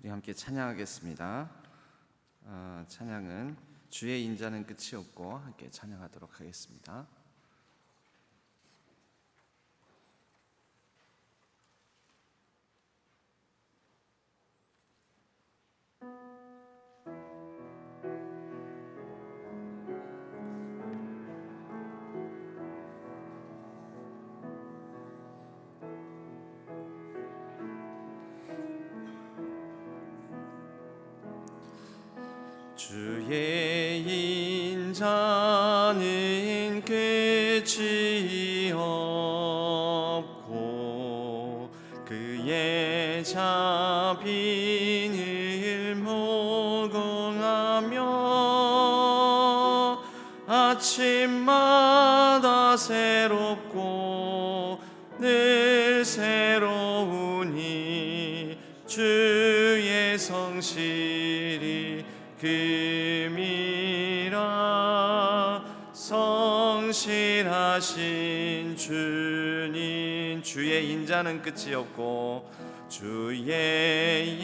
우리 함께 찬양하겠습니다. 찬양은 주의 인자는 끝이 없고 함께 찬양하도록 하겠습니다. 주의 인자는 끝이 없고 그의 자비를 무궁하며 아침마다 새롭고 늘 새로우니 주의 성실이 금이라. 성실하신 주님, 주의 인자는 끝이 없고 주의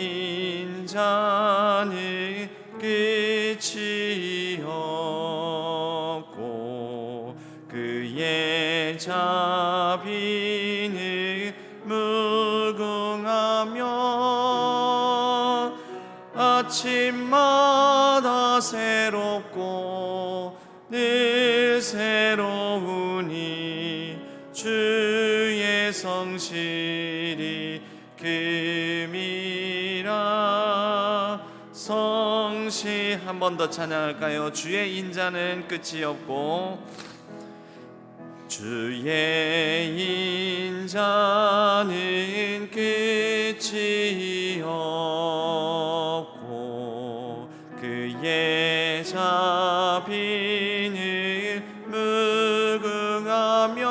인자는 끝이 없고 그의 자비는 무궁하며 아침마다 새롭고 늘 새로우니 주의 성실이 금이라. 한 번 더 찬양할까요? 주의 인자는 끝이 없고 주의 인자는 끝이 없고 그의 자비는 무궁하며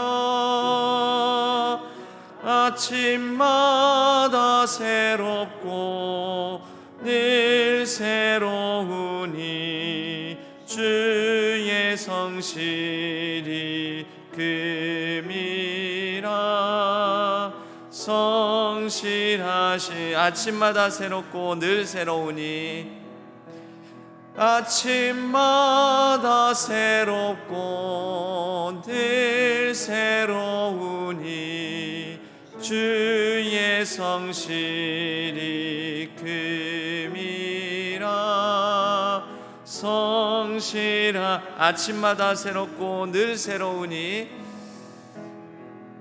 아침마다 새롭고 늘 새로우니 주의 성실이 금이라. 성실하신 아침마다 새롭고 늘 새로우니 아침마다 새롭고 늘 새로우니 주의 성실이 금이라. 아침마다 새롭고 늘 새로우니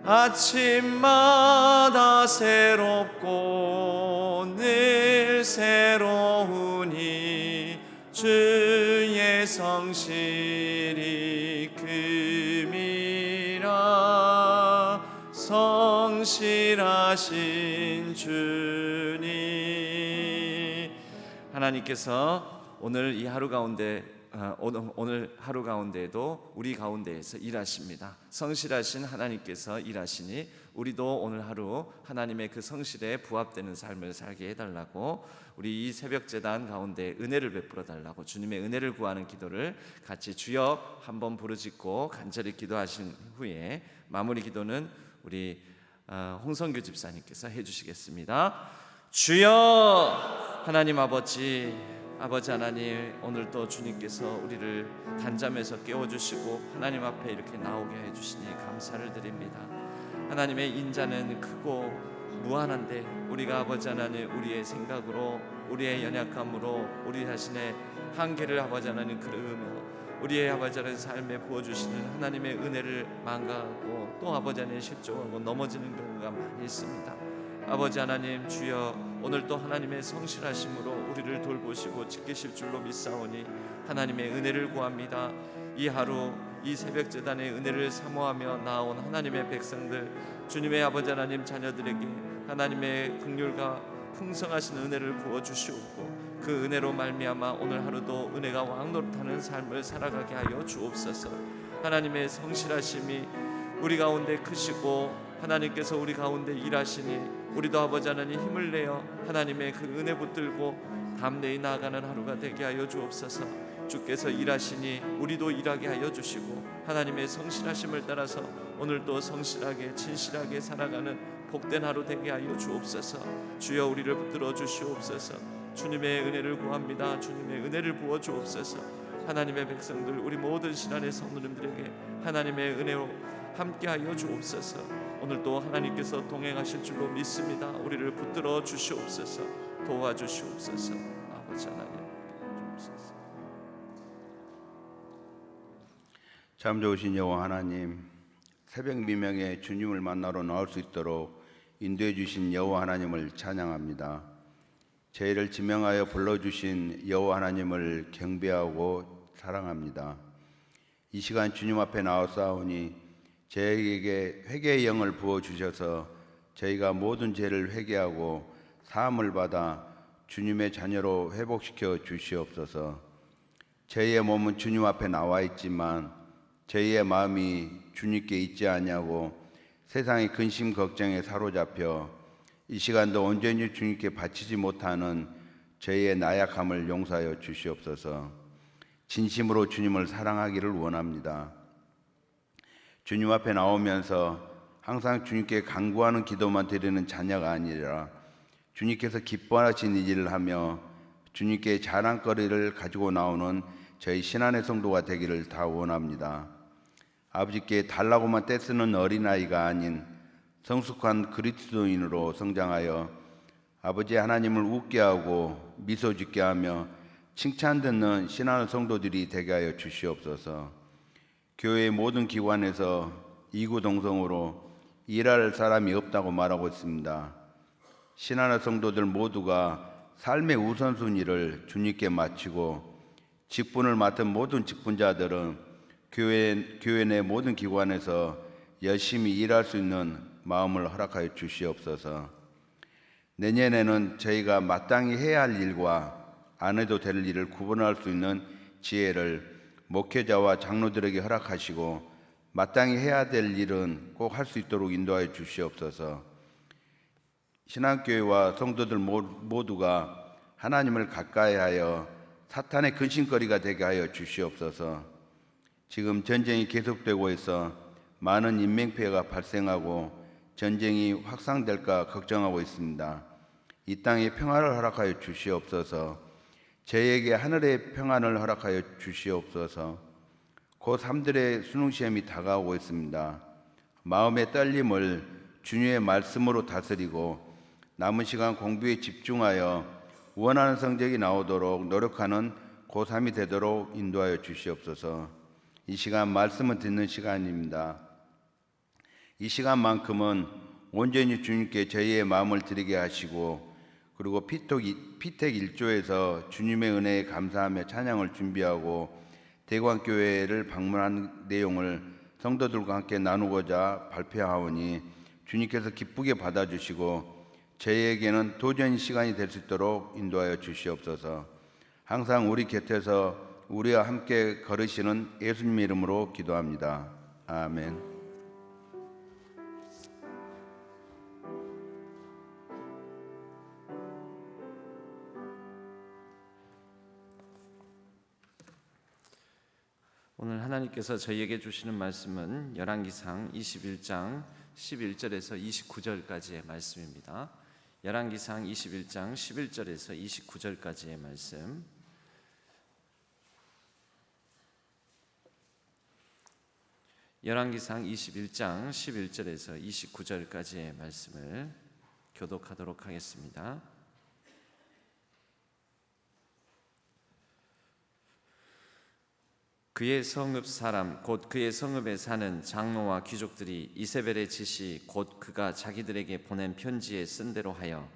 아침마다 새롭고 늘 새로우니 주의 성실이 금이라. 성실하신 주님, 하나님께서 오늘 이 하루 가운데 오늘 하루 가운데에도 우리 가운데에서 일하십니다. 성실하신 하나님께서 일하시니 우리도 오늘 하루 하나님의 그 성실에 부합되는 삶을 살게 해달라고, 우리 이 새벽 제단 가운데 은혜를 베풀어 달라고 주님의 은혜를 구하는 기도를 같이 주여 한번 부르짖고 간절히 기도하신 후에 마무리 기도는 우리 홍성규 집사님께서 해주시겠습니다. 주여 하나님 아버지 하나님, 오늘도 주님께서 우리를 단잠에서 깨워주시고 하나님 앞에 이렇게 나오게 해주시니 감사를 드립니다. 하나님의 인자는 크고 무한한데 우리가 아버지 하나님 우리의 생각으로 우리의 연약함으로 우리 자신의 한계를 아버지 하나님 그르며 우리의 아버지 하나님 삶에 부어주시는 하나님의 은혜를 망각하고 또 아버지 하나님 실족하고 넘어지는 경우가 많이 있습니다. 아버지 하나님 주여, 오늘 또 하나님의 성실하심으로 우리를 돌보시고 지키실 줄로 믿사오니 하나님의 은혜를 구합니다. 이 하루 이 새벽 제단의 은혜를 사모하며 나온 하나님의 백성들, 주님의 아버지 하나님 자녀들에게 하나님의 긍휼과 풍성하신 은혜를 부어주시옵고 그 은혜로 말미암아 오늘 하루도 은혜가 왕노릇하는 삶을 살아가게 하여 주옵소서. 하나님의 성실하심이 우리 가운데 크시고 하나님께서 우리 가운데 일하시니 우리도 아버지 하나님 힘을 내어 하나님의 그 은혜 붙들고 담대히 나아가는 하루가 되게 하여 주옵소서. 주께서 일하시니 우리도 일하게 하여 주시고 하나님의 성실하심을 따라서 오늘도 성실하게 진실하게 살아가는 복된 하루 되게 하여 주옵소서. 주여 우리를 붙들어 주시옵소서. 주님의 은혜를 구합니다. 주님의 은혜를 부어 주옵소서. 하나님의 백성들, 우리 모든 신안의 성도님들에게 하나님의 은혜로 함께하여 주옵소서. 오늘도 하나님께서 동행하실 줄로 믿습니다. 우리를 붙들어 주시옵소서. 도와주시옵소서. 아버지 하나님 주옵소서. 참 좋으신 여호와 하나님, 새벽 미명에 주님을 만나러 나올 수 있도록 인도해 주신 여호와 하나님을 찬양합니다. 저희를 지명하여 불러주신 여호와 하나님을 경배하고 사랑합니다. 이 시간 주님 앞에 나와싸우니 저에게 회개의 영을 부어주셔서 저희가 모든 죄를 회개하고 사함을 받아 주님의 자녀로 회복시켜 주시옵소서. 저희의 몸은 주님 앞에 나와 있지만 저희의 마음이 주님께 있지 아니하고 세상의 근심 걱정에 사로잡혀 이 시간도 온전히 주님께 바치지 못하는 저희의 나약함을 용서하여 주시옵소서. 진심으로 주님을 사랑하기를 원합니다. 주님 앞에 나오면서 항상 주님께 간구하는 기도만 드리는 자녀가 아니라 주님께서 기뻐하시는 일을 하며 주님께 자랑거리를 가지고 나오는 저희 신안의 성도가 되기를 다 원합니다. 아버지께 달라고만 떼쓰는 어린아이가 아닌 성숙한 그리스도인으로 성장하여 아버지 하나님을 웃게 하고 미소 짓게 하며 칭찬 듣는 신앙의 성도들이 되게 하여 주시옵소서. 교회의 모든 기관에서 이구동성으로 일할 사람이 없다고 말하고 있습니다. 신앙의 성도들 모두가 삶의 우선순위를 주님께 마치고 직분을 맡은 모든 직분자들은 교회 내 모든 기관에서 열심히 일할 수 있는 마음을 허락하여 주시옵소서. 내년에는 저희가 마땅히 해야 할 일과 안 해도 될 일을 구분할 수 있는 지혜를 목회자와 장로들에게 허락하시고 마땅히 해야 될 일은 꼭 할 수 있도록 인도하여 주시옵소서. 신앙교회와 성도들 모두가 하나님을 가까이하여 사탄의 근심거리가 되게 하여 주시옵소서. 지금 전쟁이 계속되고 있어 많은 인명피해가 발생하고 전쟁이 확산될까 걱정하고 있습니다. 이 땅에 평화를 허락하여 주시옵소서. 저희에게 하늘의 평안을 허락하여 주시옵소서. 고3들의 수능시험이 다가오고 있습니다. 마음의 떨림을 주님의 말씀으로 다스리고 남은 시간 공부에 집중하여 원하는 성적이 나오도록 노력하는 고3이 되도록 인도하여 주시옵소서. 이 시간 말씀을 듣는 시간입니다. 이 시간만큼은 온전히 주님께 저희의 마음을 드리게 하시고 그리고 피택 1조에서 주님의 은혜에 감사하며 찬양을 준비하고 대광교회를 방문한 내용을 성도들과 함께 나누고자 발표하오니 주님께서 기쁘게 받아주시고 저희에게는 도전의 시간이 될 수 있도록 인도하여 주시옵소서. 항상 우리 곁에서 우리와 함께 걸으시는 예수님 이름으로 기도합니다. 아멘. 오늘 하나님께서 저희에게 주시는 말씀은 열왕기상 21장 11절에서 29절까지의 말씀입니다. 열왕기상 21장 11절에서 29절까지의 말씀. 열왕기상 21장 11절에서 29절까지의 말씀을 교독하도록 하겠습니다. 그의 성읍 사람 곧 그의 성읍에 사는 장로와 귀족들이 이세벨의 지시 곧 그가 자기들에게 보낸 편지에 쓴 대로 하여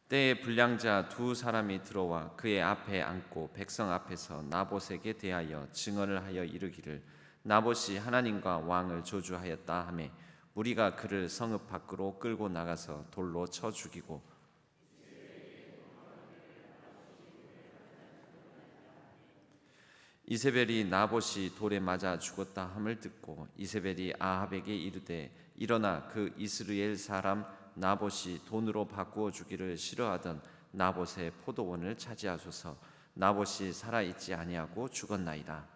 때에 불량자 두 사람이 들어와 그의 앞에 앉고 백성 앞에서 나봇에게 대하여 증언을 하여 이르기를 나봇이 하나님과 왕을 저주하였다 하매 무리가 그를 성읍 밖으로 끌고 나가서 돌로 쳐 죽이고 이세벨이 나봇이 돌에 맞아 죽었다 함을 듣고 이세벨이 아합에게 이르되 일어나 그 이스라엘 사람 나봇이 돈으로 바꾸어 주기를 싫어하던 나봇의 포도원을 차지하소서. 나봇이 살아있지 아니하고 죽었나이다.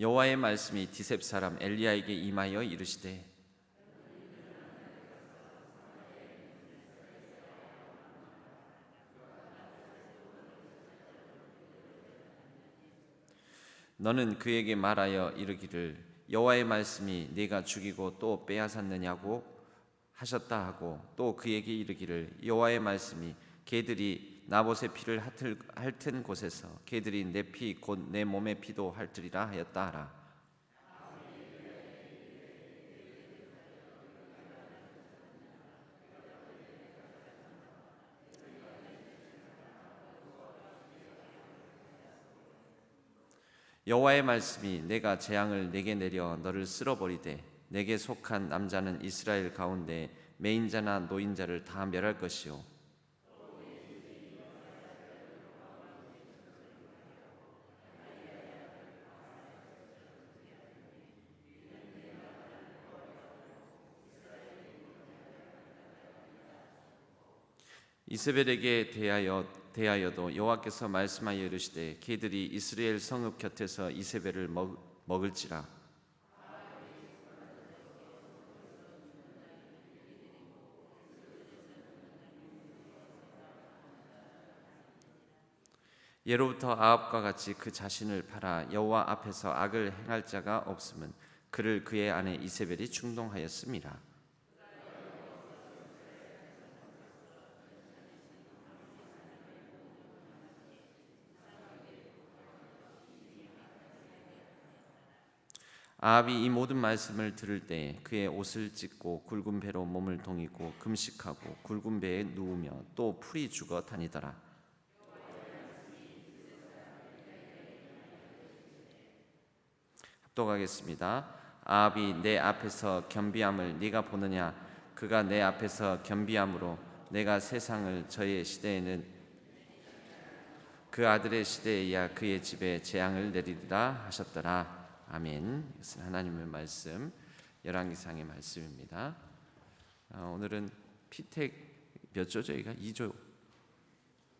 여호와의 말씀이 디셉 사람 엘리야에게 임하여 이르시되 너는 그에게 말하여 이르기를 여호와의 말씀이 네가 죽이고 또 빼앗았느냐고 하셨다 하고 또 그에게 이르기를 여호와의 말씀이 개들이 나봇의 피를 핥은 곳에서 개들이 내 피 곧 내 몸의 피도 핥으리라 하였다 하라. 여호와의 말씀이 내가 재앙을 내게 내려 너를 쓸어버리되 내게 속한 남자는 이스라엘 가운데 매인자나 노인자를 다 멸할 것이요 이세벨에게 대하여도 여호와께서 말씀하여 이르시되 개들이 이스라엘 성읍 곁에서 이세벨을 먹을지라. 예로부터 아합과 같이 그 자신을 팔아 여호와 앞에서 악을 행할 자가 없음은 그를 그의 아내 이세벨이 충동하였음이라. 아합이 이 모든 말씀을 들을 때 그의 옷을 찢고 굵은 배로 몸을 동이고 금식하고 굵은 배에 누우며 또 풀이 죽어 다니더라. 합독하겠습니다. 아합이 내 앞에서 겸비함을 네가 보느냐? 그가 내 앞에서 겸비함으로 내가 세상을 저의 시대에는 그 아들의 시대에야 그의 집에 재앙을 내리리라 하셨더라. 아멘. 이것은 하나님의 말씀, 열왕기상의 말씀입니다. 오늘은 피택 몇 조 저희가 2조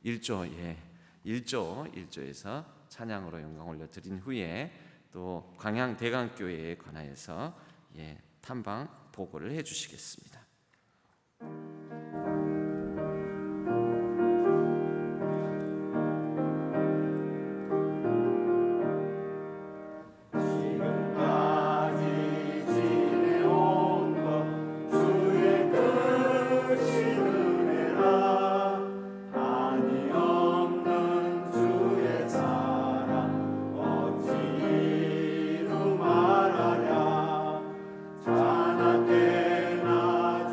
1조 1조에서 찬양으로 영광 올려 드린 후에 또 광양 대강교회에 관하여서 탐방 보고를 해 주시겠습니다. 자나 때나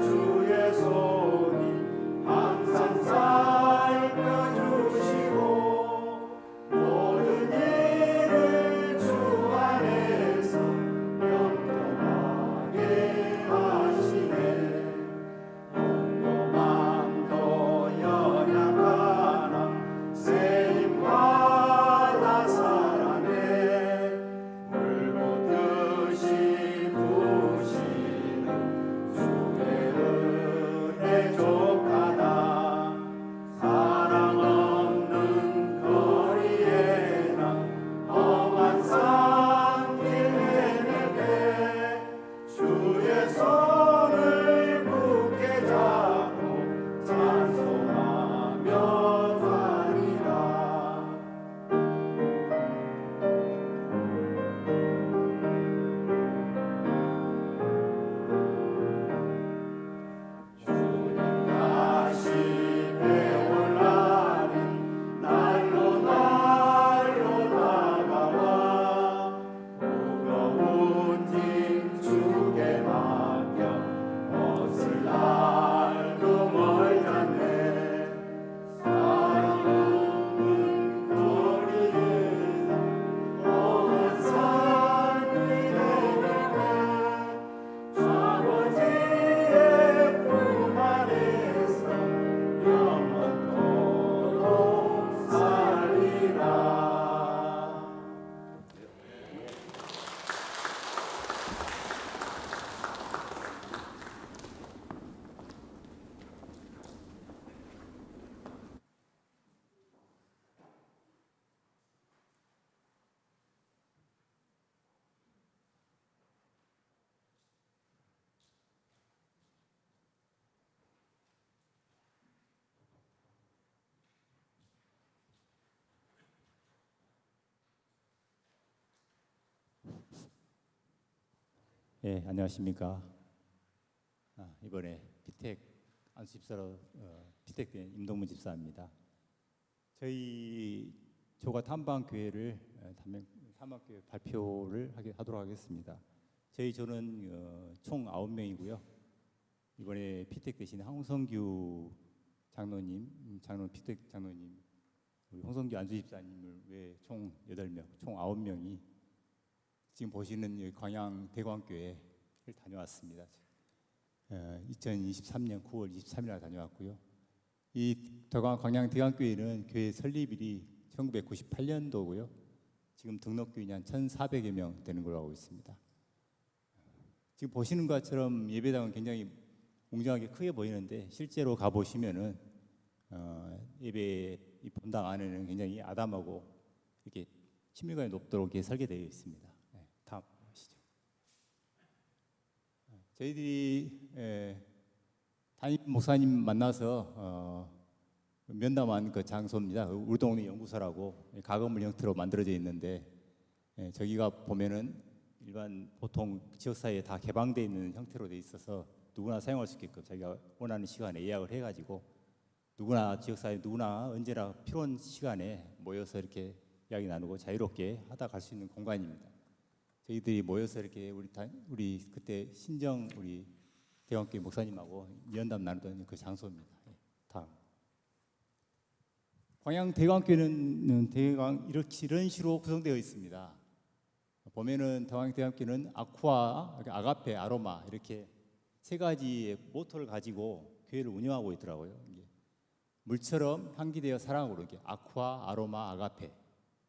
예, 안녕하십니까. 이번에 피택 안수집사로 피택된 임동문 집사입니다. 저희 조가 탐방교회를 탐방교회 발표를 하도록 하겠습니다. 저희 조는 총 9명이고요. 이번에 피택되신 황성규 장로님, 피택 장로님, 우리 홍성규 안수집사님을 외 총 8명, 총 9명이 지금 보시는 여기 광양 대광교회를 다녀왔습니다. 2023년 9월 23일 다녀왔고요. 이 광양 대광교회는 교회 설립일이 1998년도고요. 지금 등록교인이 한 1,400여 명 되는 걸로 알고 있습니다. 지금 보시는 것처럼 예배당은 굉장히 웅장하게 크게 보이는데 실제로 가보시면은 예배 이 본당 안에는 굉장히 아담하고 이렇게 친밀감이 높도록 이렇게 설계되어 있습니다. 다음 보시죠. 저희들이 담임 목사님 만나서 면담한 그 장소입니다. 우리 동네 연구소라고 가건물 형태로 만들어져 있는데 저기가 보면은 일반 보통 지역사회에 다 개방되어 있는 형태로 돼 있어서 누구나 사용할 수 있게끔 자기가 원하는 시간에 예약을 해가지고 누구나 지역사회 누구나 언제나 필요한 시간에 모여서 이렇게 이야기 나누고 자유롭게 하다 갈 수 있는 공간입니다. 저희들이 모여서 이렇게 우리 그때 신정 우리 대왕교회 목사님하고 면담 나누던 그 장소입니다. 다음. 광양 대광교회는 이런 식으로 구성되어 있습니다. 보면은 광양 대광교회는 아쿠아, 아가페, 아로마 이렇게 세 가지의 모토를 가지고 교회를 운영하고 있더라고요. 물처럼 향기되어 사랑으로 이렇게 아쿠아, 아로마, 아가페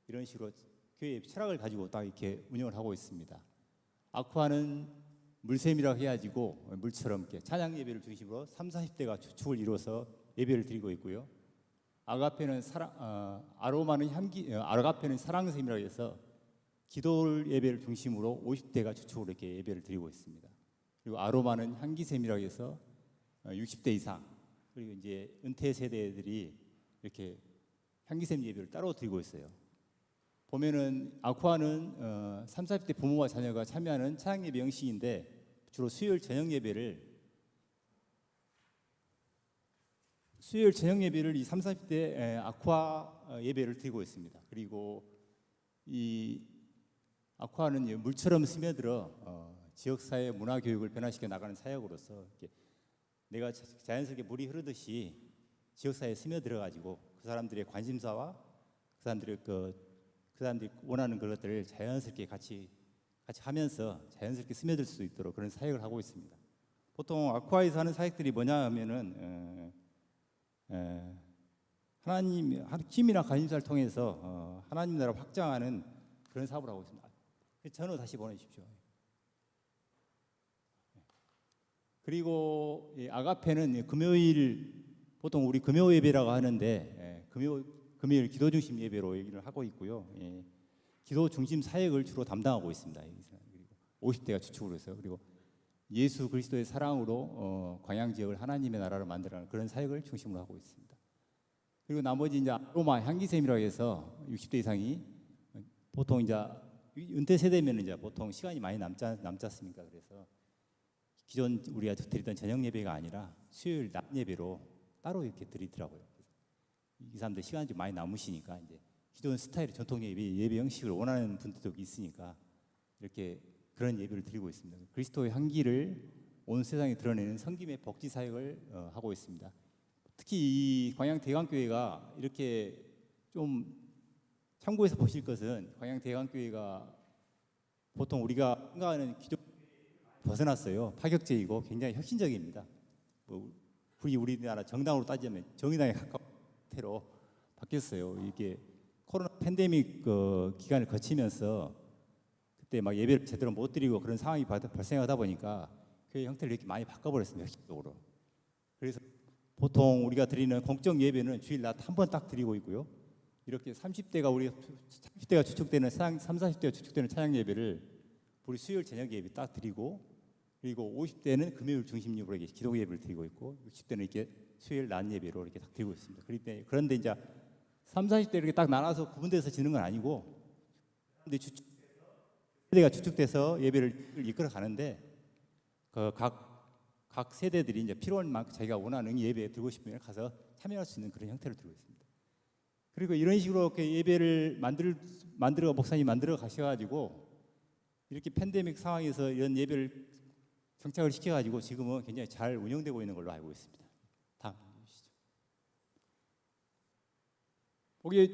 이런 식으로 교회의 철학을 가지고 딱 이렇게 운영을 하고 있습니다. 아쿠아는 물샘이라고 해가지고 물처럼 이렇게 찬양 예배를 중심으로 30-40대가 주축을 이루어서 예배를 드리고 있고요. 아가페는 아로마는 아가페는 사랑샘이라고 해서 기도 예배를 중심으로 50대가 주축으로 이렇게 예배를 드리고 있습니다. 그리고 아로마는 향기샘이라고 해서 60대 이상 그리고 이제 은퇴 세대들이 이렇게 향기샘 예배를 따로 드리고 있어요. 보면은 아쿠아는 30, 40대 부모와 자녀가 참여하는 찬양 예배 형식인데 주로 수요일 저녁 예배를 이 30, 40대 아쿠아 예배를 드리고 있습니다. 그리고 이 아쿠아는 물처럼 스며들어 지역사회 문화 교육을 변화시켜 나가는 사역으로서 이렇게 내가 자연스럽게 물이 흐르듯이 지역사회에 스며들어 가지고 그 사람들의 관심사와 그 사람들이 원하는 그것들을 자연스럽게 같이 하면서 자연스럽게 스며들 수 있도록 그런 사역을 하고 있습니다. 보통 아쿠아에서 하는 사역들이 뭐냐 하면은 하나님 힘이나 관심사를 통해서 하나님 나라 확장하는 그런 사업을 하고 있습니다. 전후 다시 보내주십시오. 그리고 아가페는 금요일 보통 우리 금요 예배라고 하는데 금요일 기도 중심 예배로 얘기를 하고 있고요. 기도 중심 사역을 주로 담당하고 있습니다. 그리고 50대가 주축으로 해서 그리고 예수 그리스도의 사랑으로 광양 지역을 하나님의 나라로 만들어가는 그런 사역을 중심으로 하고 있습니다. 그리고 나머지 이제 아로마 향기샘이라고 해서 60대 이상이 보통 이제 은퇴 세대면 이제 보통 시간이 많이 남지 않습니까? 그래서 기존 우리가 드리던 저녁 예배가 아니라 수요일 낮 예배로 따로 이렇게 드리더라고요. 이 사람들 시간이 좀 많이 남으시니까 이제 기존 스타일 전통 예배 형식을 원하는 분들도 있으니까 이렇게 그런 예배를 드리고 있습니다. 그리스도의 향기를 온 세상에 드러내는 섬김의 복지 사역을 하고 있습니다. 특히 이 광양 대광교회가 이렇게 좀 참고해서 보실 것은 광양 대광교회가 보통 우리가 생각하는 기존 벗어났어요. 파격적이고 굉장히 혁신적입니다. 우리나라 정당으로 따지면 정의당에 가까운 형태로 바뀌었어요. 이게 코로나 팬데믹 기간을 거치면서 그때 막 예배를 제대로 못 드리고 그런 상황이 발생하다 보니까 교회 형태를 이렇게 많이 바꿔버렸습니다. 혁신적으로. 그래서 보통 우리가 드리는 공적 예배는 주일 낮 한 번 딱 드리고 있고요. 이렇게 30대가 주축되는 40대가 주축되는 찬양 예배를 우리 수요일 저녁 예배 딱 드리고 그리고 50대는 금요일 중심으로 이렇게 기도 예배를 드리고 있고 60대는 이렇게 수요일 낮 예배로 이렇게 딱 드리고 있습니다. 그런데 이제 30, 40대 이렇게 딱 나눠서 구분돼서 지는 건 아니고 근데 세대가 주축돼서 예배를 이끌어 가는데 각 세대들이 이제 필요한 만큼 자기가 원하는 예배에 들고 싶으면 가서 참여할 수 있는 그런 형태를 들고 있습니다. 그리고 이런 식으로 이렇게 예배를 만들어 목사님이 만들어 가셔가지고 이렇게 팬데믹 상황에서 이런 예배를 정착을 시켜가지고 지금은 굉장히 잘 운영되고 있는 걸로 알고 있습니다. 다음 주시죠.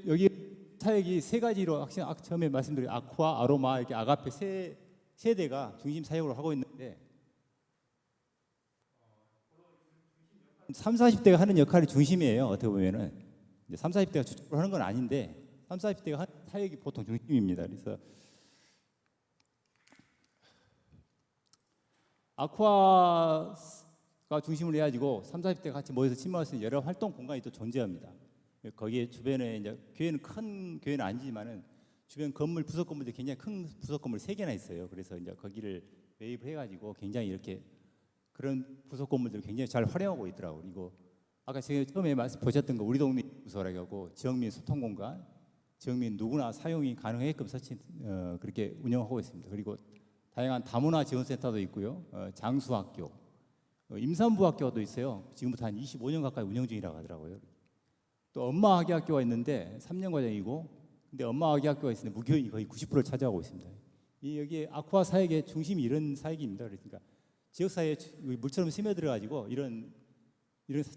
여기 사역이 세 가지로 처음에 말씀드린 아쿠아, 아로마, 이렇게 아가페 세 세대가 중심 사역을 하고 있는데 30, 40대가 하는 역할이 중심이에요. 어떻게 보면은 이제 30, 40대가 주축으로 하는 건 아닌데 30, 40대가 하는 사역이 보통 중심입니다. 그래서 아쿠아가 중심을 해가지고 30, 40대가 같이 모여서 침몰할 수 있는 여러 활동 공간이 또 존재합니다. 거기에 주변에 이제 교회는 큰 교회는 아니지만은 주변 건물 부속 건물들이 굉장히 큰 부속 건물 3개나 있어요. 그래서 이제 거기를 매입을 해가지고 굉장히 이렇게 그런 부속 건물들을 굉장히 잘 활용하고 있더라고요. 그리고 아까 제가 처음에 보셨던 거 우리 동네 부서라고 하고 지역민 소통 공간, 지역민 누구나 사용이 가능하게끔 그렇게 운영하고 있습니다. 그리고 다양한 다문화 지원센터도 있고요, 장수학교, 임산부 학교도 있어요. 지금부터 한 25년 가까이 운영 중이라고 하더라고요. 또 엄마 아기 학교가 있는데 3년 과정이고, 근데 엄마 아기 학교가 있는데 무교인이 거의 90%를 차지하고 있습니다. 여기 아쿠아 사역의 중심이 이런 사역입니다. 그러니까 지역사회에 물처럼 스며들어가지고 이런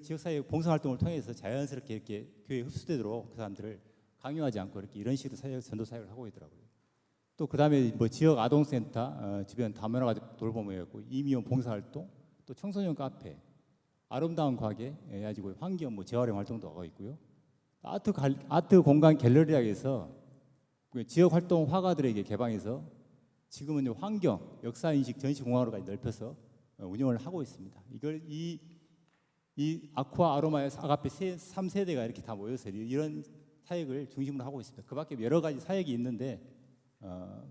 지역사회 봉사활동을 통해서 자연스럽게 이렇게 교회에 흡수되도록 그 사람들을 강요하지 않고 이렇게 이런 식으로 전도 사역을 하고 있더라고요. 또 그다음에 뭐 지역 아동센터, 주변 다문화 돌봄이었고 이미용 봉사활동, 또 청소년 카페, 아름다운 가게 해가지고 환경 재활용 활동도 하고 있고요. 아트 공간 갤러리라고 해서 지역 활동 화가들에게 개방해서 지금은 환경, 역사 인식 전시 공간으로까지 넓혀서 운영을 하고 있습니다. 이걸 이 아쿠아 아로마의 아가페 3세대가 이렇게 다 모여서 이런 사역을 중심으로 하고 있습니다. 그밖에 여러 가지 사역이 있는데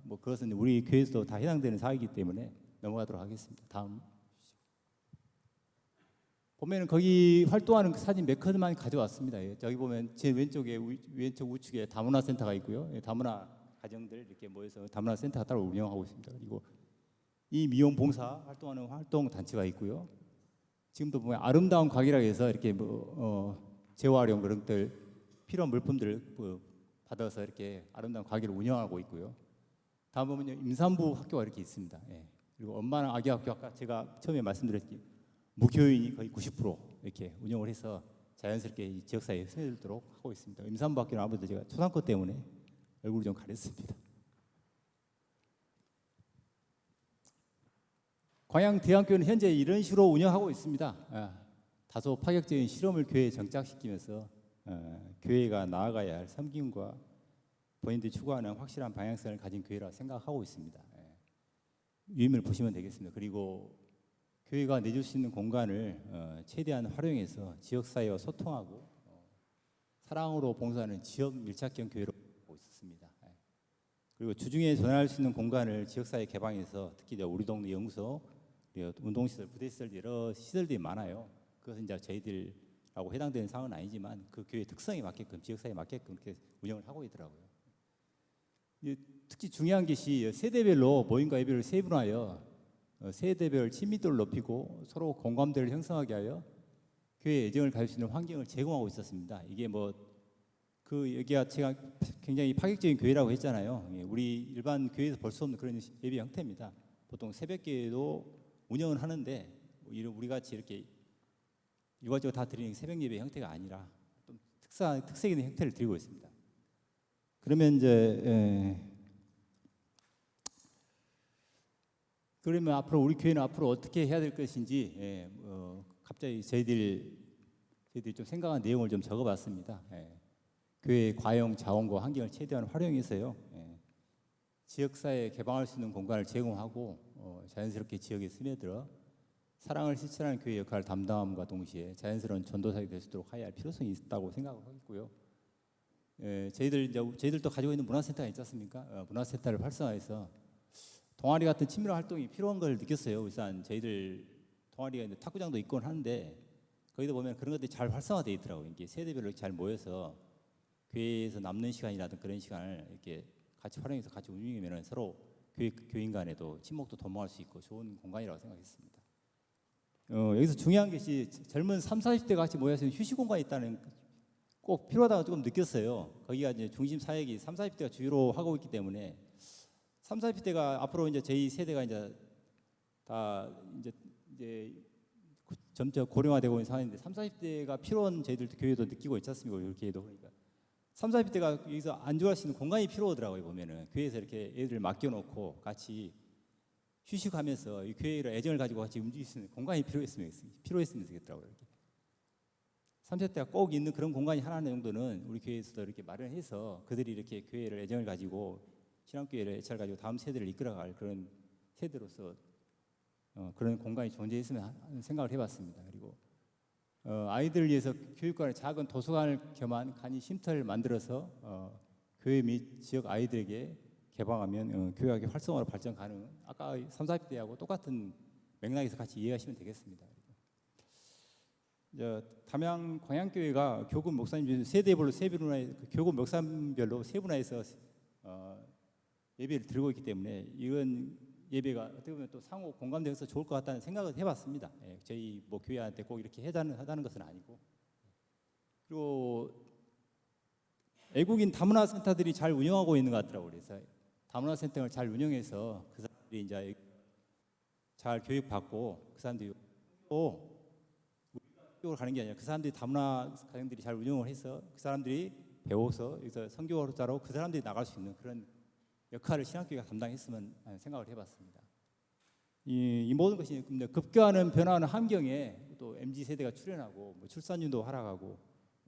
그것은 우리 교회에서도 다 해당되는 사역이기 때문에 넘어가도록 하겠습니다. 다음 보면은 거기 활동하는 그 사진 몇 컷만 가져왔습니다. 저기 보면 제 왼쪽 우측에 다문화 센터가 있고요. 다문화 가정들 이렇게 모여서 다문화 센터가 따로 운영하고 있습니다. 그리고 이 미용 봉사 활동하는 활동 단체가 있고요. 지금도 보면 아름다운 가게라고 해서 이렇게 재활용 그런 것들 필요한 물품들을 받아서 이렇게 아름다운 가게를 운영하고 있고요. 다음 보면요, 임산부 학교가 이렇게 있습니다. 그리고 엄마랑 아기 학교, 아까 제가 처음에 말씀드렸듯이 무교인이 거의 90% 이렇게 운영을 해서 자연스럽게 이 지역사회에 스며들도록 하고 있습니다. 임산부 학교는 아무래도 제가 초상권 때문에 얼굴을 좀 가렸습니다. 광양대학교는 현재 이런 식으로 운영하고 있습니다. 다소 파격적인 실험을 교회에 정착시키면서 교회가 나아가야 할 섬김과 본인들이 추구하는 확실한 방향성을 가진 교회라 생각하고 있습니다. 위임을 보시면 되겠습니다. 그리고 교회가 내줄 수 있는 공간을 최대한 활용해서 지역사회와 소통하고 사랑으로 봉사하는 지역 밀착형 교회로 보고 있었습니다. 그리고 주중에 전환할 수 있는 공간을 지역사회 개방해서 특히 우리 동네 연구소, 운동시설, 부대시설 여러 시설들이 많아요. 그것은 이제 저희들하고 해당되는 상황은 아니지만 그 교회 특성에 맞게끔 지역사회에 맞게끔 그렇게 운영을 하고 있더라고요. 특히 중요한 것이 세대별로 모임과 예배를 세분화하여 세대별 친밀도를 높이고 서로 공감대를 형성하게 하여 교회 애정을 가질 수 있는 환경을 제공하고 있었습니다. 이게 여기가 제가 굉장히 파격적인 교회라고 했잖아요. 우리 일반 교회에서 볼 수 없는 그런 예배 형태입니다. 보통 새벽기에도 운영을 하는데 우리 같이 이렇게 일괄적으로 다 드리는 새벽 예배 형태가 아니라 좀 특색 있는 형태를 드리고 있습니다. 그러면 이제 그러면 앞으로 우리 교회는 앞으로 어떻게 해야 될 것인지 갑자기 저희들이 좀 생각한 내용을 좀 적어봤습니다. 교회의 과용 자원과 환경을 최대한 활용해서요, 지역사회에 개방할 수 있는 공간을 제공하고 자연스럽게 지역에 스며들어 사랑을 실천하는 교회 역할을 담당함과 동시에 자연스러운 전도사역이 될 수 있도록 하여야 할 필요성이 있다고 생각하고 있고요. 저희들도 가지고 있는 문화센터가 있지 않습니까? 문화센터를 활성화해서 동아리 같은 친밀한 활동이 필요한 걸 느꼈어요. 울산 저희들 동아리가 이제 탁구장도 있곤 하는데 거기도 보면 그런 것들이 잘 활성화되어 있더라고요. 이게 세대별로 잘 모여서 교회에서 남는 시간이라든 그런 시간을 이렇게 같이 활용해서 같이 운영하면 서로 교인 간에도 친목도 도모할 수 있고 좋은 공간이라고 생각했습니다. 여기서 중요한 것이 젊은 30, 40대 같이 모여서 휴식 공간이 있다는 꼭 필요하다고 조금 느꼈어요. 거기가 이제 중심 사역이 30, 40대가 주로 하고 있기 때문에 30, 40대가 앞으로 이제 저희 세대가 이제 다 이제 점점 고령화되고 있는 상황인데 30, 40대가 필요한 저희들도 교회도 느끼고 있지 않습니까? 우리 교회도 그러니까 30, 40대가 여기서 안주할 수 있는 공간이 필요하더라고요. 보면은 교회에서 이렇게 애들 맡겨놓고 같이 휴식하면서 이 교회로 애정을 가지고 같이 움직일 수 있는 공간이 필요했으면 되겠더라고요. 30대가 꼭 있는 그런 공간이 하나 정도는 우리 교회에서도 이렇게 마련해서 그들이 이렇게 교회를 애정을 가지고 신앙교회를 애착을 가지고 다음 세대를 이끌어갈 그런 세대로서 그런 공간이 존재했으면 하는 생각을 해봤습니다. 그리고 아이들을 위해서 교육관의 작은 도서관을 겸한 간이 쉼터를 만들어서 교회 및 지역 아이들에게 개방하면 교육학의 활성화로 발전 가능. 아까 30, 40대하고 똑같은 맥락에서 같이 이해하시면 되겠습니다. 담양 광양교회가 교구 목사님 세대별로 교구 목사별로 세분화해서 예배를 드리고 있기 때문에 이건 예배가 어떻게 보면 또 상호 공감되어서 좋을 것 같다는 생각을 해봤습니다. 저희 뭐 교회한테 꼭 이렇게 하다는 것은 아니고. 그리고 외국인 다문화 센터들이 잘 운영하고 있는 것 같더라고요. 그래서 다문화 센터를 잘 운영해서 그 사람들이 이제 잘 교육받고 그 사람들이 또 성교를 가는 게 아니라 그 사람들이 다문화 가정들이 잘 운영을 해서 그 사람들이 배워서 여기서 선교사로 그 사람들이 나갈 수 있는 그런 역할을 신학교가 담당했으면 하는 생각을 해봤습니다. 이 모든 것이 급격한 변화하는 환경에 또 MZ 세대가 출현하고 뭐 출산율도 하락하고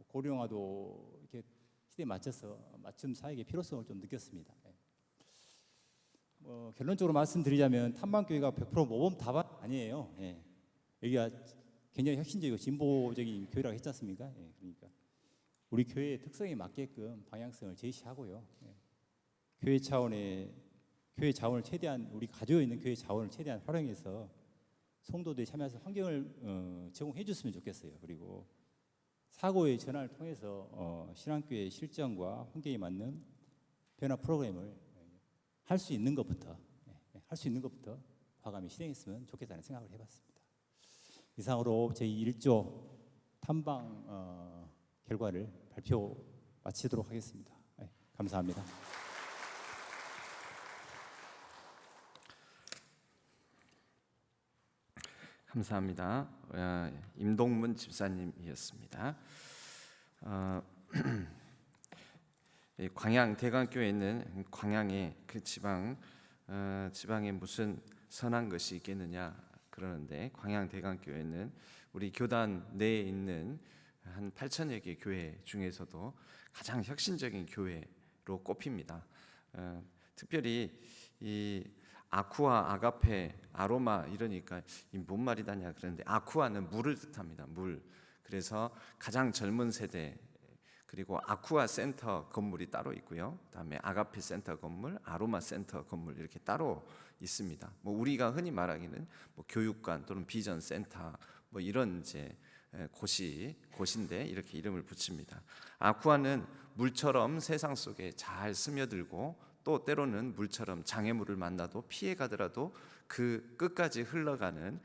고령화도 이렇게 시대에 맞춰서 맞춤 사역의 필요성을 좀 느꼈습니다. 결론적으로 말씀드리자면 탐방교회가 100% 모범 답안 아니에요. 여기가 굉장히 혁신적이고 진보적인 교회라고 했지 않습니까? 그러니까 우리 교회의 특성에 맞게끔 방향성을 제시하고요. 교회 자원을 최대한 우리 가지고 있는 교회 자원을 최대한 활용해서 성도들이 참여해서 환경을 제공해 줬으면 좋겠어요. 그리고 사고의 전환을 통해서 신앙교회의 실정과 환경에 맞는 변화 프로그램을 할 수 있는 것부터 과감히 실행했으면 좋겠다는 생각을 해봤습니다. 이상으로 제1조 탐방 결과를 발표 마치도록 하겠습니다. 감사합니다. 감사합니다. 임동문 집사님이었습니다. 이 광양 대강교회에 있는 광양의 그 지방에 무슨 선한 것이 있겠느냐 그러는데 광양 대강교회는 우리 교단 내에 있는 한 8천여 개 교회 중에서도 가장 혁신적인 교회로 꼽힙니다. 특별히 이 아쿠아, 아가페, 아로마 이러니까 이 뭔 말이다냐 그러는데 아쿠아는 물을 뜻합니다. 물. 그래서 가장 젊은 세대 그리고 아쿠아 센터 건물이 따로 있고요. 그다음에 아가페 센터 건물, 아로마 센터 건물 이렇게 따로 있습니다. 뭐 우리가 흔히 말하기는 뭐 교육관 또는 비전 센터 뭐 이런 이제 곳인데 이렇게 이름을 붙입니다. 아쿠아는 물처럼 세상 속에 잘 스며들고 또 때로는 물처럼 장애물을 만나도 피해 가더라도 그 끝까지 흘러가는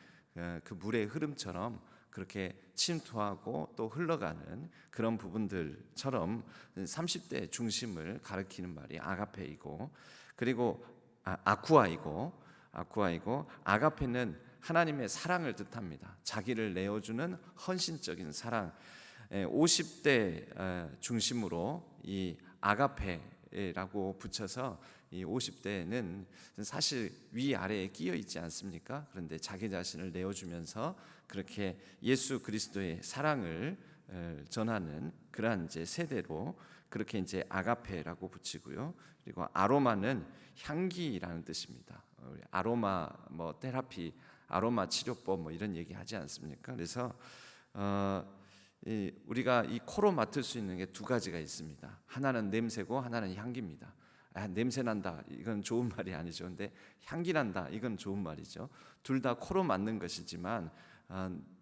그 물의 흐름처럼 그렇게 침투하고 또 흘러가는 그런 부분들처럼 30대 중심을 가리키는 말이 아가페이고 그리고 아쿠아이고 아가페는 하나님의 사랑을 뜻합니다. 자기를 내어주는 헌신적인 사랑. 50대 중심으로 이 아가페라고 붙여서 이 50대는 사실 위아래에 끼어 있지 않습니까? 그런데 자기 자신을 내어주면서 그렇게 예수 그리스도의 사랑을 전하는 그러한 이제 세대로 그렇게 이제 아가페라고 붙이고요. 그리고 아로마는 향기라는 뜻입니다. 아로마 뭐 테라피, 아로마 치료법 뭐 이런 얘기 하지 않습니까? 그래서 우리가 이 코로 맡을 수 있는 게 두 가지가 있습니다. 하나는 냄새고 하나는 향기입니다. 냄새 난다 이건 좋은 말이 아니죠. 근데 향기 난다 이건 좋은 말이죠. 둘 다 코로 맡는 것이지만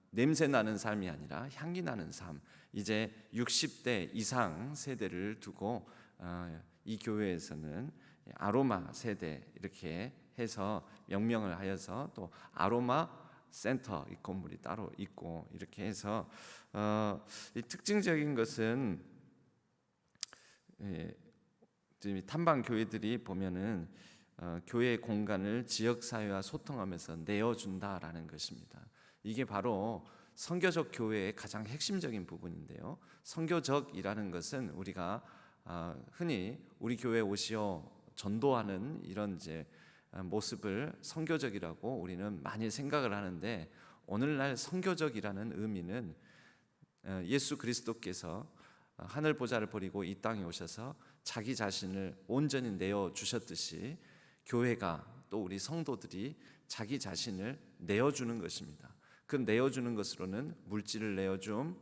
냄새 나는 삶이 아니라 향기 나는 삶. 이제 60대 이상 세대를 두고 이 교회에서는 아로마 세대 이렇게 해서 명명을 하여서 또 아로마 센터 이 건물이 따로 있고 이렇게 해서 이 특징적인 것은 탐방 교회들이 보면은 교회 공간을 지역 사회와 소통하면서 내어준다라는 것입니다. 이게 바로 선교적 교회의 가장 핵심적인 부분인데요. 선교적이라는 것은 우리가 흔히 우리 교회 오시어 전도하는 이런 이제 모습을 선교적이라고 우리는 많이 생각을 하는데, 오늘날 선교적이라는 의미는 예수 그리스도께서 하늘 보좌를 버리고 이 땅에 오셔서 자기 자신을 온전히 내어 주셨듯이 교회가 또 우리 성도들이 자기 자신을 내어주는 것입니다. 그 내어주는 것으로는 물질을 내어줌,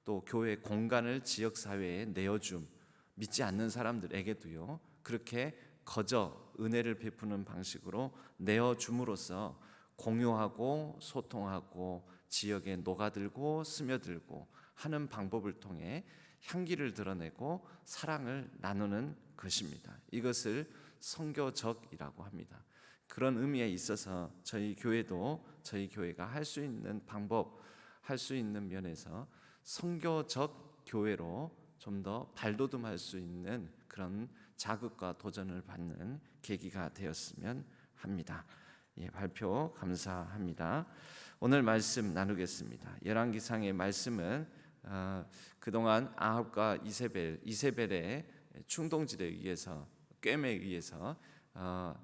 또 교회 공간을 지역 사회에 내어줌, 믿지 않는 사람들에게도요 그렇게 거저 은혜를 베푸는 방식으로 내어줌으로써 공유하고 소통하고 지역에 녹아들고 스며들고 하는 방법을 통해 향기를 드러내고 사랑을 나누는 것입니다. 이것을 선교적이라고 합니다. 그런 의미에 있어서 저희 교회도 저희 교회가 할 수 있는 방법, 할 수 있는 면에서 선교적 교회로 좀 더 발돋움할 수 있는 그런 자극과 도전을 받는 계기가 되었으면 합니다. 발표 감사합니다. 오늘 말씀 나누겠습니다. 열왕기상의 말씀은 그동안 아합과 이세벨의 충동질에 의해서, 꿰매에 의해서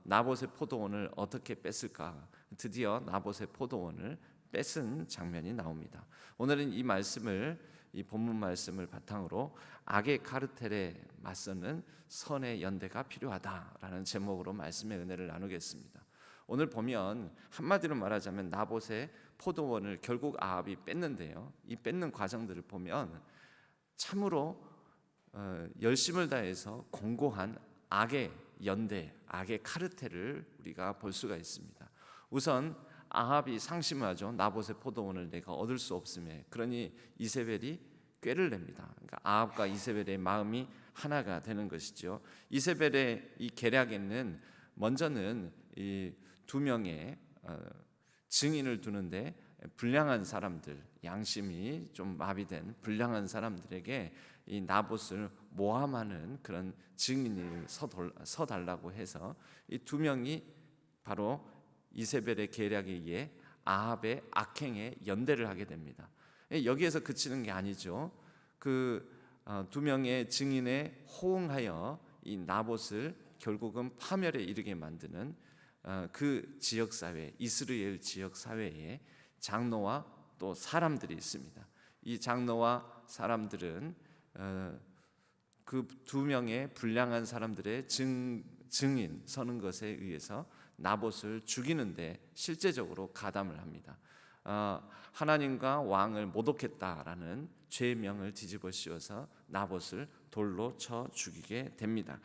나봇의 포도원을 어떻게 뺐을까, 드디어 나봇의 포도원을 뺏은 장면이 나옵니다. 오늘은 이 본문 말씀을 바탕으로 악의 카르텔에 맞서는 선의 연대가 필요하다라는 제목으로 말씀의 은혜를 나누겠습니다. 오늘 보면 한마디로 말하자면 나봇의 포도원을 결국 아합이 뺐는데요, 이 뺏는 과정들을 보면 참으로 열심을 다해서 공고한 악의 연대, 악의 카르텔을 우리가 볼 수가 있습니다. 우선 아합이 상심하죠. 나봇의 포도원을 내가 얻을 수 없음에. 그러니 이세벨이 꾀를 냅니다. 그러니까 아합과 이세벨의 마음이 하나가 되는 것이죠. 이세벨의 이 계략에는 먼저는 이 두 명의 증인을 두는데, 불량한 사람들, 양심이 좀 마비된 불량한 사람들에게 이 나봇을 모함하는 그런 증인을 서달라고 해서 이 두 명이 바로 이세벨의 계략에 의해 아합의 악행에 연대를 하게 됩니다. 여기에서 그치는 게 아니죠. 그 두 명의 증인에 호응하여 이 나봇을 결국은 파멸에 이르게 만드는 그 지역 사회, 이스라엘 지역 사회에 장로와 또 사람들이 있습니다. 이 장로와 사람들은 그 두 명의 불량한 사람들의 증인 서는 것에 의해서 나봇을 죽이는데 실제적으로 가담을 합니다. 하나님과 왕을 모독했다라는 죄명을 뒤집어 씌워서 나봇을 돌로 쳐 죽이게 됩니다.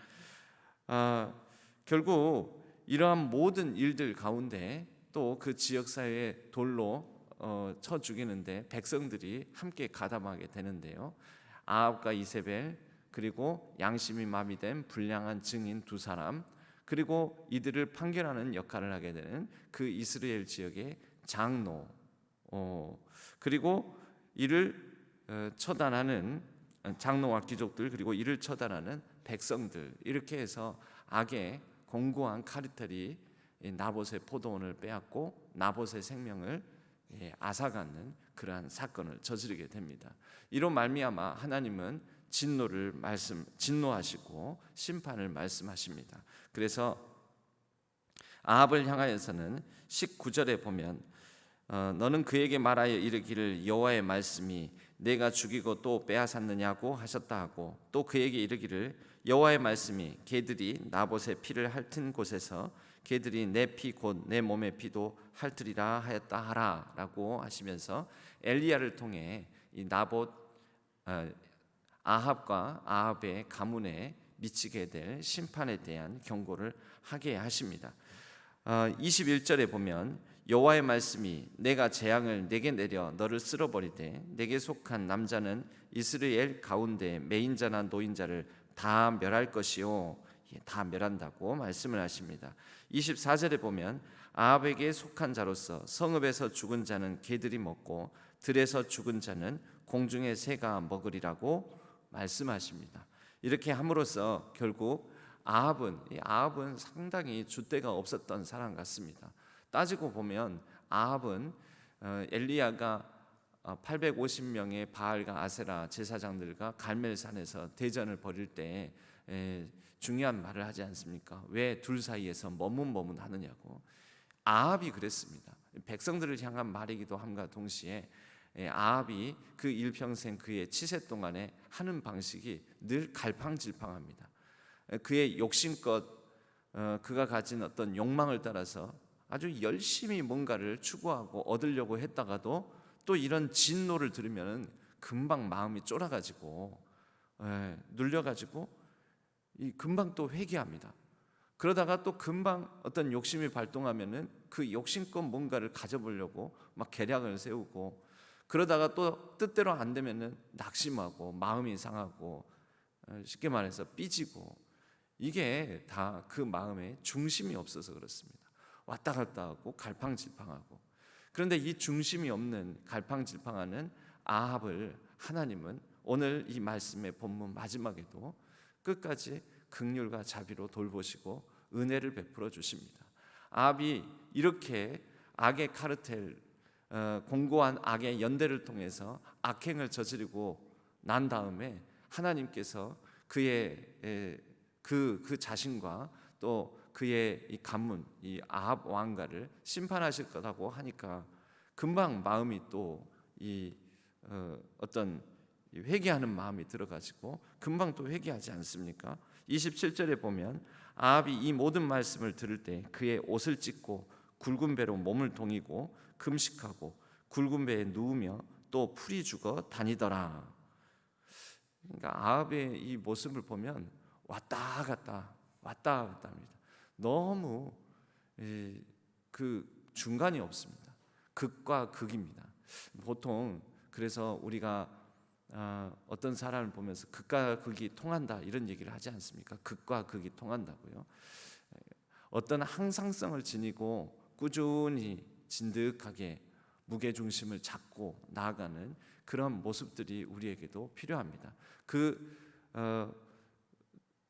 결국 이러한 모든 일들 가운데 또 그 지역사회에 돌로 쳐 죽이는데 백성들이 함께 가담하게 되는데요, 아합과 이세벨, 그리고 양심이 마비된 불량한 증인 두 사람, 그리고 이들을 판결하는 역할을 하게 되는 그 이스라엘 지역의 장로, 그리고 이를 처단하는 장로와 귀족들, 그리고 이를 처단하는 백성들, 이렇게 해서 악의 공고한 카르텔이 나봇의 포도원을 빼앗고 나봇의 생명을 앗아가는 그러한 사건을 저지르게 됩니다. 이로 말미암아 하나님은 진노하시고 심판을 말씀하십니다. 그래서 아합을 향하여서는 19절에 보면 너는 그에게 말하여 이르기를 여호와의 말씀이 내가 죽이고 또 빼앗았느냐고 하셨다 하고, 또 그에게 이르기를 여호와의 말씀이 개들이 나봇의 피를 핥은 곳에서 개들이 내 피 곧 내 몸의 피도 핥으리라 하였다 하라 라고 하시면서 엘리야를 통해 이 나봇 아합과 아합의 가문에 미치게 될 심판에 대한 경고를 하게 하십니다. 21절에 보면 여호와의 말씀이 내가 재앙을 내게 내려 너를 쓸어버리되 내게 속한 남자는 이스라엘 가운데 매인자나 노인자를 다 멸할 것이요 다 멸한다고 말씀을 하십니다. 24절에 보면 아합에게 속한 자로서 성읍에서 죽은 자는 개들이 먹고 들에서 죽은 자는 공중의 새가 먹으리라고 말씀하십니다. 이렇게 함으로써 결국 아합은 상당히 줏대가 없었던 사람 같습니다. 따지고 보면 아합은 엘리야가 850명의 바알과 아세라 제사장들과 갈멜산에서 대전을 벌일 때 중요한 말을 하지 않습니까? 왜 둘 사이에서 머문머문하느냐고. 아합이 그랬습니다. 백성들을 향한 말이기도 함과 동시에 아합이 그 일평생 그의 치세 동안에 하는 방식이 늘 갈팡질팡합니다. 그의 욕심껏 그가 가진 어떤 욕망을 따라서 아주 열심히 뭔가를 추구하고 얻으려고 했다가도 또 이런 진노를 들으면 금방 마음이 쫄아가지고 눌려가지고 금방 또 회개합니다. 그러다가 또 금방 어떤 욕심이 발동하면은 그 욕심껏 뭔가를 가져보려고 막 계략을 세우고, 그러다가 또 뜻대로 안 되면은 낙심하고 마음이 상하고 쉽게 말해서 삐지고, 이게 다 그 마음에 중심이 없어서 그렇습니다. 왔다 갔다 하고 갈팡질팡하고. 그런데 이 중심이 없는 갈팡질팡하는 아합을 하나님은 오늘 이 말씀의 본문 마지막에도 끝까지 긍휼과 자비로 돌보시고 은혜를 베풀어 주십니다. 아합이 이렇게 악의 카르텔, 공고한 악의 연대를 통해서 악행을 저지르고 난 다음에 하나님께서 그의 그 자신과 또 그의 이 가문, 이 아합 왕가를 심판하실 거라고 하니까 금방 마음이 또 어떤 회개하는 마음이 들어가지고 금방 또 회개하지 않습니까? 27절에 보면 아합이 이 모든 말씀을 들을 때 그의 옷을 찢고 굵은 배로 몸을 동이고 금식하고 굵은 배에 누우며 또 풀이 죽어 다니더라. 그러니까 아합의 이 모습을 보면 왔다 갔다 합니다. 너무 그 중간이 없습니다. 극과 극입니다. 보통 그래서 우리가 어떤 사람을 보면서 극과 극이 통한다 이런 얘기를 하지 않습니까? 극과 극이 통한다고요. 어떤 항상성을 지니고 꾸준히 진득하게 무게중심을 잡고 나아가는 그런 모습들이 우리에게도 필요합니다. 그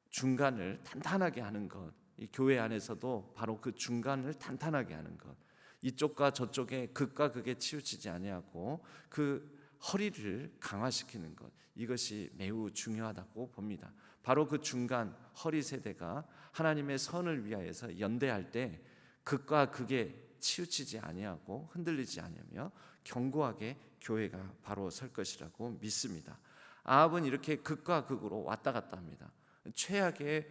중간을 탄탄하게 하는 것, 이 교회 안에서도 바로 그 중간을 탄탄하게 하는 것, 이쪽과 저쪽에 극과 극에 치우치지 아니하고 그 허리를 강화시키는 것, 이것이 매우 중요하다고 봅니다. 바로 그 중간 허리 세대가 하나님의 선을 위하여서 연대할 때 극과 극에 치우치지 아니하고 흔들리지 아니하며 견고하게 교회가 바로 설 것이라고 믿습니다. 아합은 이렇게 극과 극으로 왔다 갔다 합니다. 최악의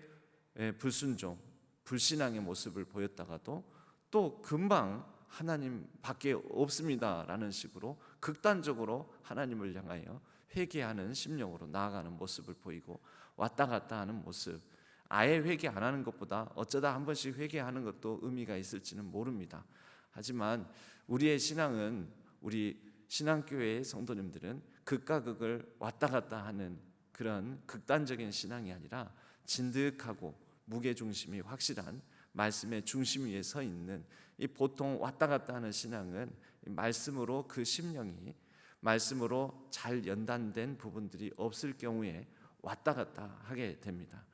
불순종, 불신앙의 모습을 보였다가도 또 금방 하나님 밖에 없습니다라는 식으로 극단적으로 하나님을 향하여 회개하는 심령으로 나아가는 모습을 보이고, 왔다 갔다 하는 모습, 아예 회개 안 하는 것보다 어쩌다 한 번씩 회개하는 것도 의미가 있을지는 모릅니다. 하지만 우리의 신앙은, 우리 신앙교회의 성도님들은 극과 극을 왔다 갔다 하는 그런 극단적인 신앙이 아니라 진득하고 무게중심이 확실한 말씀의 중심 위에 서 있는, 이 보통 왔다 갔다 하는 신앙은 말씀으로 그 심령이 말씀으로 잘 연단된 부분들이 없을 경우에 왔다 갔다 하게 됩니다.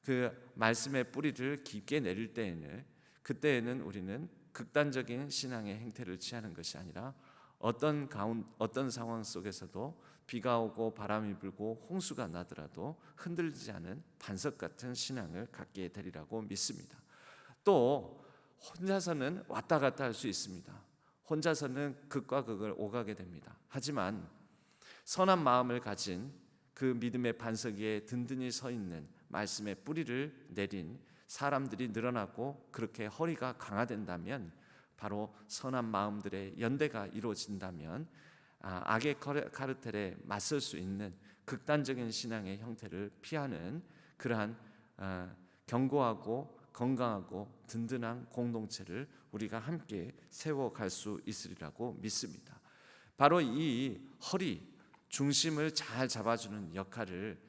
그 말씀의 뿌리를 깊게 내릴 때에는, 그때에는 우리는 극단적인 신앙의 행태를 취하는 것이 아니라 어떤 상황 속에서도 비가 오고 바람이 불고 홍수가 나더라도 흔들리지 않은 반석 같은 신앙을 갖게 되리라고 믿습니다. 또 혼자서는 왔다 갔다 할 수 있습니다. 혼자서는 극과 극을 오가게 됩니다. 하지만 선한 마음을 가진 그 믿음의 반석 위에 든든히 서 있는 말씀의 뿌리를 내린 사람들이 늘어나고 그렇게 허리가 강화된다면, 바로 선한 마음들의 연대가 이루어진다면 악의 카르텔에 맞설 수 있는 극단적인 신앙의 형태를 피하는 그러한 견고하고 건강하고 든든한 공동체를 우리가 함께 세워갈 수 있으리라고 믿습니다. 바로 이 허리, 중심을 잘 잡아주는 역할을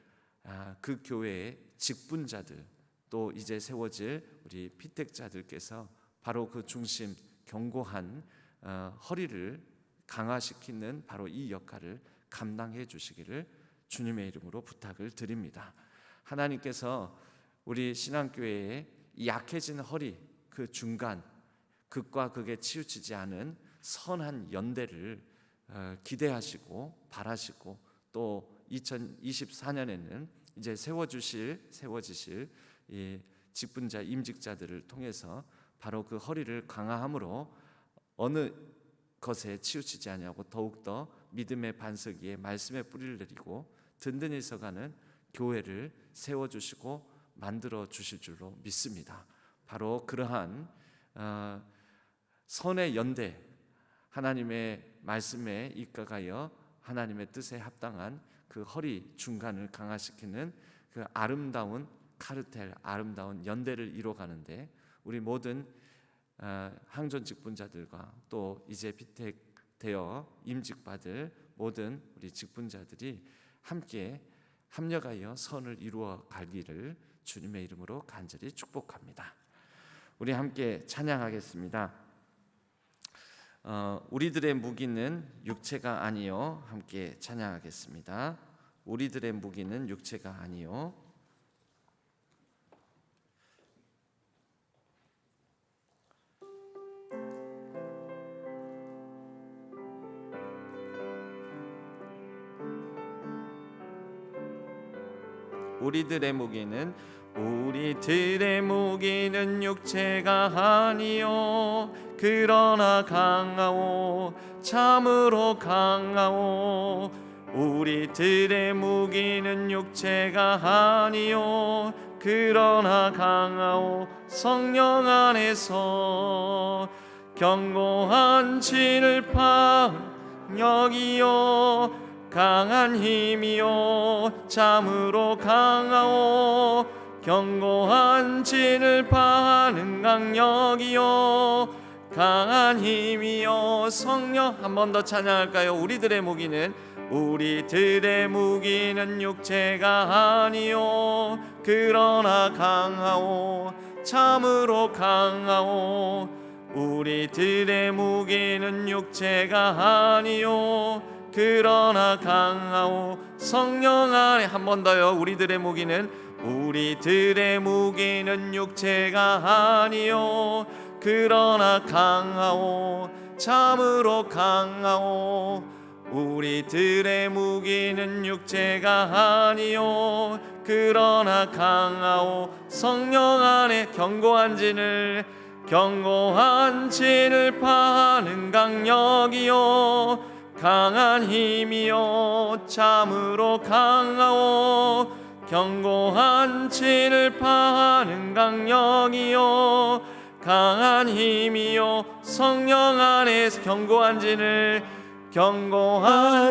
그 교회의 직분자들, 또 이제 세워질 우리 피택자들께서 바로 그 중심 견고한 허리를 강화시키는 바로 이 역할을 감당해 주시기를 주님의 이름으로 부탁을 드립니다. 하나님께서 우리 신앙교회의 이 약해진 허리, 그 중간, 극과 극에 치우치지 않은 선한 연대를 기대하시고 바라시고 또 2024년에는 이제 세워지실 이 직분자, 임직자들을 통해서 바로 그 허리를 강화함으로 어느 것에 치우치지 아니하고 더욱더 믿음의 반석 위에 말씀의 뿌리를 내리고 든든히 서가는 교회를 세워주시고 만들어 주실 줄로 믿습니다. 바로 그러한 선의 연대, 하나님의 말씀에 입각하여 하나님의 뜻에 합당한 그 허리 중간을 강화시키는 그 아름다운 카르텔, 아름다운 연대를 이루어가는데 우리 모든 항전 직분자들과 또 이제 피택되어 임직받을 모든 우리 직분자들이 함께 합력하여 선을 이루어 가기를 주님의 이름으로 간절히 축복합니다. 우리 함께 찬양하겠습니다. 우리들의 무기는 육체가 아니요. 함께 찬양하겠습니다. 우리들의 무기는 육체가 아니요. 우리들의 무기는 육체가 아니요 그러나 강하오 참으로 강하오. 우리들의 무기는 육체가 아니요 그러나 강하오 성령 안에서 견고한 진을판 여기요 강한 힘이요 참으로 강하오 견고한 진을 파는 강력이요 강한 힘이요 성령. 한 번 더 찬양할까요? 우리들의 무기는 육체가 아니요 그러나 강하오 참으로 강하오. 우리들의 무기는 육체가 아니요 그러나 강하오 성령 안에. 한 번 더요. 우리들의 무기는 육체가 아니요 그러나 강하오 참으로 강하오. 우리들의 무기는 육체가 아니요 그러나 강하오 성령 안에. 견고한 진을 파는 강력이요 강한 힘이요 참으로 강하오 견고한 진을 파는 강력이요 강한 힘이요 성령 안에서 견고한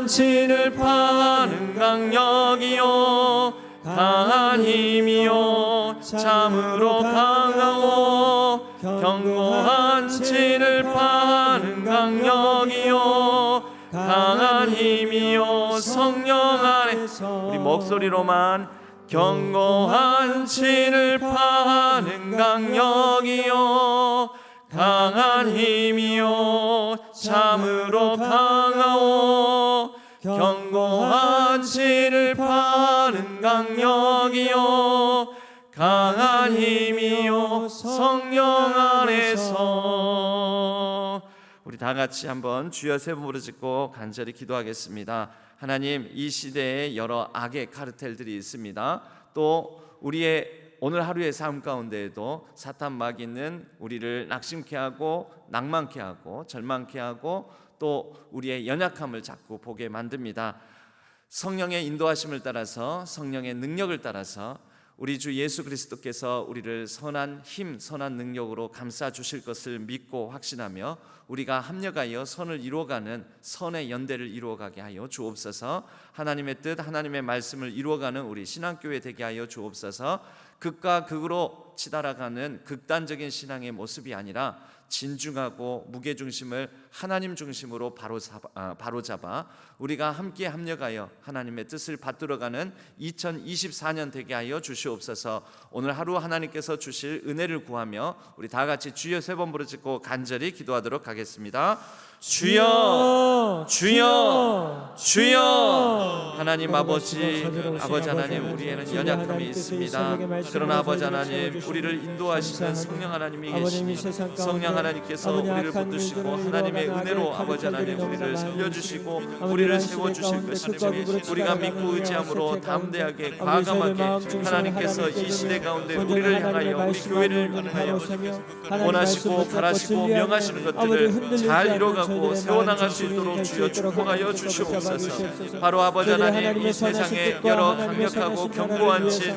진을 파는 강력이요 강한 힘이요 참으로 강하오 견고한 진을 파는 강력이요 강한 힘이요 성령 안에서. 우리 목소리로만 견고한 진을 파는 강력이요 강한 힘이요 참으로 강하오 견고한 진을 파는 강력이요 강한 힘이요 성령 안에서. 우리 다 같이 한번 주여 세 번 부르짖고 간절히 기도하겠습니다. 하나님, 이 시대에 여러 악의 카르텔들이 있습니다. 또 우리의 오늘 하루의 삶 가운데에도 사탄 마귀는 우리를 낙심케 하고 낭만케 하고 절망케 하고 또 우리의 연약함을 자꾸 보게 만듭니다. 성령의 인도하심을 따라서 성령의 능력을 따라서 우리 주 예수 그리스도께서 우리를 선한 힘, 선한 능력으로 감싸 주실 것을 믿고 확신하며 우리가 합력하여 선을 이루어가는 선의 연대를 이루어가게 하여 주옵소서. 하나님의 뜻, 하나님의 말씀을 이루어가는 우리 신앙교회 되게 하여 주옵소서. 극과 극으로 치달아가는 극단적인 신앙의 모습이 아니라 진중하고 무게중심을 하나님 중심으로 바로잡아 우리가 함께 합력하여 하나님의 뜻을 받들어가는 2024년 되게 하여 주시옵소서. 오늘 하루 하나님께서 주실 은혜를 구하며 우리 다 같이 주여 3번 부르짖고 간절히 기도하도록 하겠습니다. 주여, 주여, 주여. 하나님 아버지 하나님, 우리에는 연약함이 있습니다. 그러나 아버지 하나님, 우리를 인도하시는 성령 하나님이 계시니 성령 하나님께서 우리를 붙드시고 하나님의 은혜로 아버지 하나님 우리를 살려주시고 우리를 세워주실 것이니 우리가 믿고 의지함으로 담대하게 과감하게 하나님께서 이 시대 가운데 우리를 향하여 우리 교회를 향하여 원하시고 바라시고 명하시는 것들을 잘 이뤄가고 세워나갈 수 있도록 주여 축복하여 주시옵소서. 바로 아버지 하나님, 이 세상에 여러 강력하고 견고한 진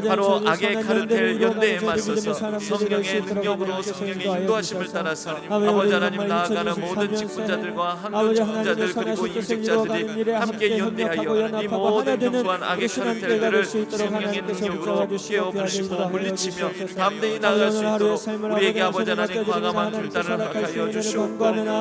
바로 악의 카르텔 연대에 맞서서 성령의 능력으로 성령의 인도하심을 따라서 아버지 하나님 나아가는 모든 직분자들과 한국 직분자들 그리고 임직자들이 함께 연대하여 이 모든 견고한 악의 카르텔들을 성령의 능력으로 깨어부시고 물리치며 담대히 나아갈 수 있도록 우리에게 아버지 하나님 과감한 결단을 허락하여 주시옵고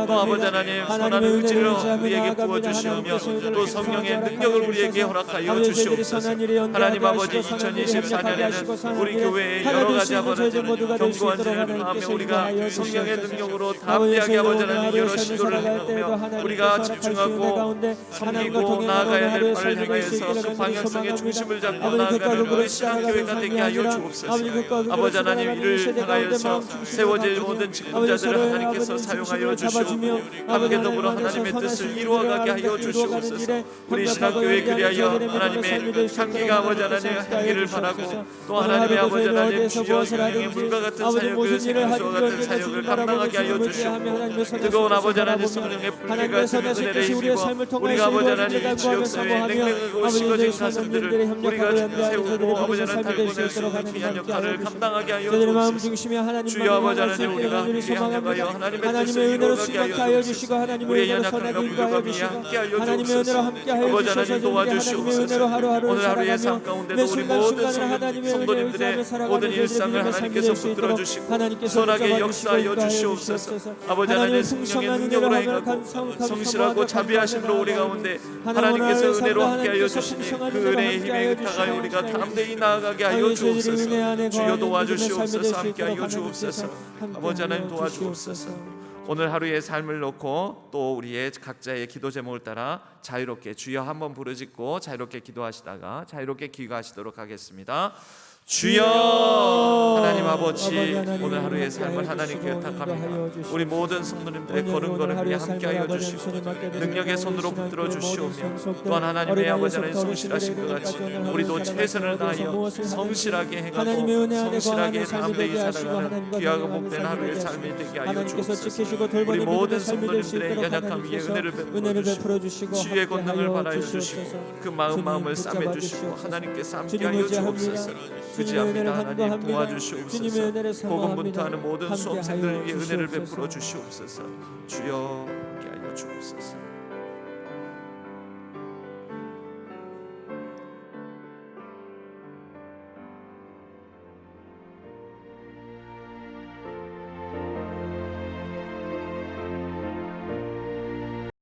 또 아버지 하나님 선한 의지를 우리에게 부어주시오며 또 성령의 능력을 우리에게 허락하여 주시옵소서. 하나님 아버지 2024년에는 우리 교회에 여러 가지 아버지 견고한 진을 통하며 우리가 성령의 능력으로 담대하게 아버지 하나님 여러 시도를 해보며 우리가 집중하고 섬기고 나아가야 될 바를 향하여서 그 방향성의 중심을 잡고 나아가는 우리 신앙교회가 되게 하여 주옵소서. 아버지 하나님 이를 향하여서 세워질 모든 직분자들을 하나님께서 사용하여 주시옵고 함께 더불어 하나님의 뜻을 이루어가게 하여 주시옵소서. 우리 신학교회 그리하여 하나님의 향기가 아버지 하나님 향기를 바라고 또 하나님의 아버지 하나님 주여 성령의 물과 같은 사역을 생명수와 같은 사역을 감당하게 하여 주시옵고 뜨거운 아버지 하나님 성령의 불과 같은 은혜를 힘입어 우리가 아버지 하나님 지역사회에 냉랭하고 식어진 가슴들을 우리가 세우고 아버지 하나님 달고낼 수 있는 귀한 역할을 감당하게 하여 주옵소서. 주여 아버지 하나님 우리가 함께 합력하여 하나님의 뜻을 이루어가게 하여 주옵소서. 우리의 연약함과 불교감이 함께 하여 주옵소서. 아버지 하나님 도와주시옵소서. 오늘 하루의 삶 가운데도 우리 모든 성도님들의 모든 일상을 하나님께서 붙들어 주시고 선하게 역사하여 주시옵소서. 아버지 하나님 성령의 능력으로 행하고 성실하고 자비하심으로 우리 가운데 하나님께서 은혜로 함께하여 주시니 그 은혜의 힘에 의탁하여 우리가 담대히 나아가게 하여 주옵소서. 주여 도와주시옵소서. 함께하여 주옵소서. 아버지 하나님 도와주옵소서. 오늘 하루의 삶을 놓고 또 우리의 각자의 기도 제목을 따라 자유롭게 주여 한번 부르짖고 자유롭게 기도하시다가 자유롭게 기도하시도록 하겠습니다. 주여 하나님 아버지 오늘 하루의 삶을 하나님께 의탁합니다. 우리 모든 성도님들의 걸음걸음에 함께하여 주시고 능력의 손으로 붙들어 주시오며 또한 하나님의 아버지 하나님 성실하신 것 같이 우리도 최선을 다하여 성실하게 행하고 성실하게 담대히 살아가는 귀하고 복된 하루의 삶이 되게 하여 주옵소서. 우리 모든 성도님들의 연약함 위에 은혜를 베풀어 주시고 주의 권능을 바라여 주시고 그 마음을 싸매 주시고 하나님께서 함께하여 주옵소서. 그지합니다. 하나님 도와주시옵소서. 복음 분투하는 모든 수험생들 위해 은혜를 베풀어 주시옵소서. 주여 함께하여 주옵소서.